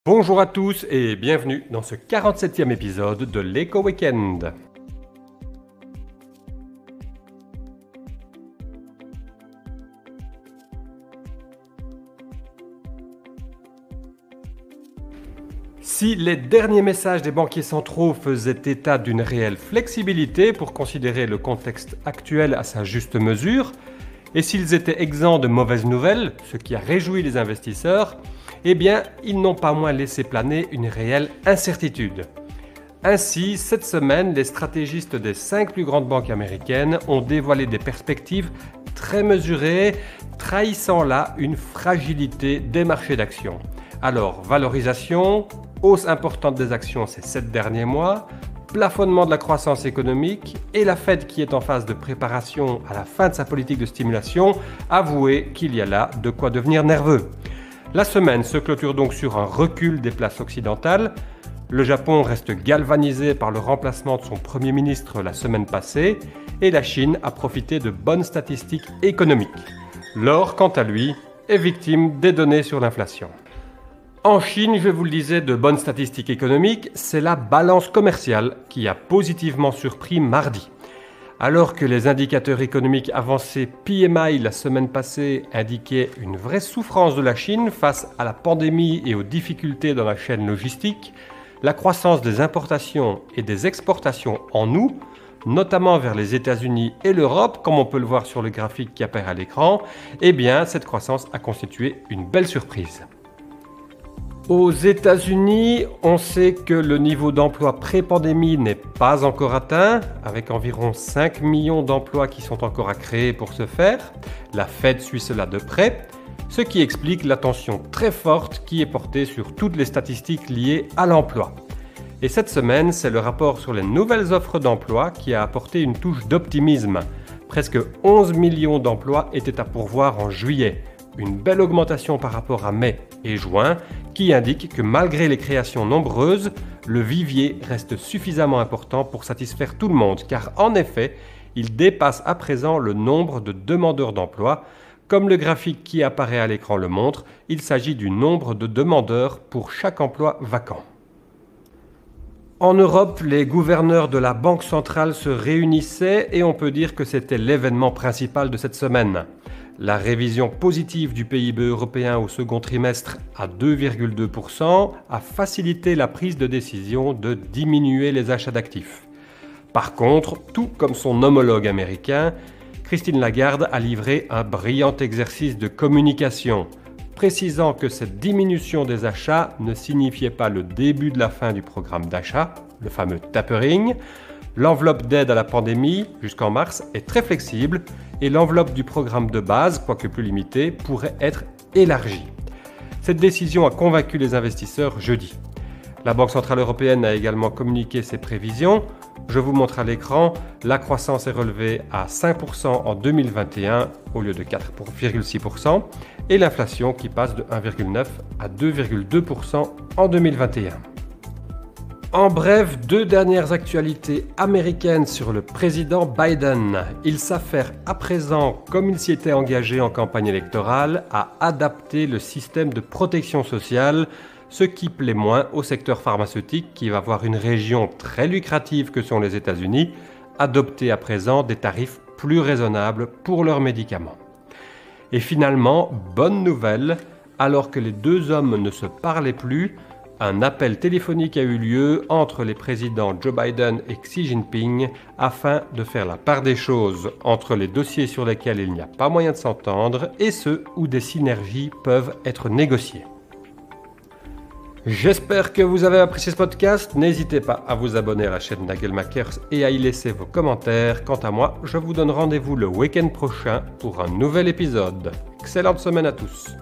Bonjour à tous et bienvenue dans ce 47e épisode de l'Eco Weekend. Si les derniers messages des banquiers centraux faisaient état d'une réelle flexibilité pour considérer le contexte actuel à sa juste mesure, et s'ils étaient exempts de mauvaises nouvelles, ce qui a réjoui les investisseurs, eh bien, ils n'ont pas moins laissé planer une réelle incertitude. Ainsi, cette semaine, les stratégistes des 5 plus grandes banques américaines ont dévoilé des perspectives très mesurées, trahissant là une fragilité des marchés d'actions. Alors, valorisation, hausse importante des actions ces 7 derniers mois, plafonnement de la croissance économique et la Fed qui est en phase de préparation à la fin de sa politique de stimulation, avouez qu'il y a là de quoi devenir nerveux. La semaine se clôture donc sur un recul des places occidentales. Le Japon reste galvanisé par le remplacement de son Premier ministre la semaine passée et la Chine a profité de bonnes statistiques économiques. L'or, quant à lui, est victime des données sur l'inflation. En Chine, je vous le disais, de bonnes statistiques économiques, c'est la balance commerciale qui a positivement surpris mardi. Alors que les indicateurs économiques avancés PMI la semaine passée indiquaient une vraie souffrance de la Chine face à la pandémie et aux difficultés dans la chaîne logistique, la croissance des importations et des exportations en août, notamment vers les États-Unis et l'Europe, comme on peut le voir sur le graphique qui apparaît à l'écran, eh bien cette croissance a constitué une belle surprise. Aux États-Unis, on sait que le niveau d'emploi pré-pandémie n'est pas encore atteint, avec environ 5 millions d'emplois qui sont encore à créer pour ce faire. La Fed suit cela de près, ce qui explique l'attention très forte qui est portée sur toutes les statistiques liées à l'emploi. Et cette semaine, c'est le rapport sur les nouvelles offres d'emploi qui a apporté une touche d'optimisme. Presque 11 millions d'emplois étaient à pourvoir en juillet. Une belle augmentation par rapport à mai et juin qui indique que malgré les créations nombreuses, le vivier reste suffisamment important pour satisfaire tout le monde car en effet, il dépasse à présent le nombre de demandeurs d'emploi. Comme le graphique qui apparaît à l'écran le montre, il s'agit du nombre de demandeurs pour chaque emploi vacant. En Europe, les gouverneurs de la Banque centrale se réunissaient et on peut dire que c'était l'événement principal de cette semaine. La révision positive du PIB européen au second trimestre à 2,2% a facilité la prise de décision de diminuer les achats d'actifs. Par contre, tout comme son homologue américain, Christine Lagarde a livré un brillant exercice de communication, précisant que cette diminution des achats ne signifiait pas le début de la fin du programme d'achat, le fameux tapering. L'enveloppe d'aide à la pandémie, jusqu'en mars, est très flexible et l'enveloppe du programme de base, quoique plus limitée, pourrait être élargie. Cette décision a convaincu les investisseurs jeudi. La Banque centrale européenne a également communiqué ses prévisions. Je vous montre à l'écran, la croissance est relevée à 5% en 2021 au lieu de 4,6% et l'inflation qui passe de 1,9 à 2,2% en 2021. En bref, 2 dernières actualités américaines sur le président Biden. Il s'affaire à présent, comme il s'y était engagé en campagne électorale, à adapter le système de protection sociale, ce qui plaît moins au secteur pharmaceutique qui va voir une région très lucrative que sont les États-Unis adopter à présent des tarifs plus raisonnables pour leurs médicaments. Et finalement, bonne nouvelle, alors que les 2 hommes ne se parlaient plus, un appel téléphonique a eu lieu entre les présidents Joe Biden et Xi Jinping afin de faire la part des choses entre les dossiers sur lesquels il n'y a pas moyen de s'entendre et ceux où des synergies peuvent être négociées. J'espère que vous avez apprécié ce podcast. N'hésitez pas à vous abonner à la chaîne Nagelmakers et à y laisser vos commentaires. Quant à moi, je vous donne rendez-vous le week-end prochain pour un nouvel épisode. Excellente semaine à tous.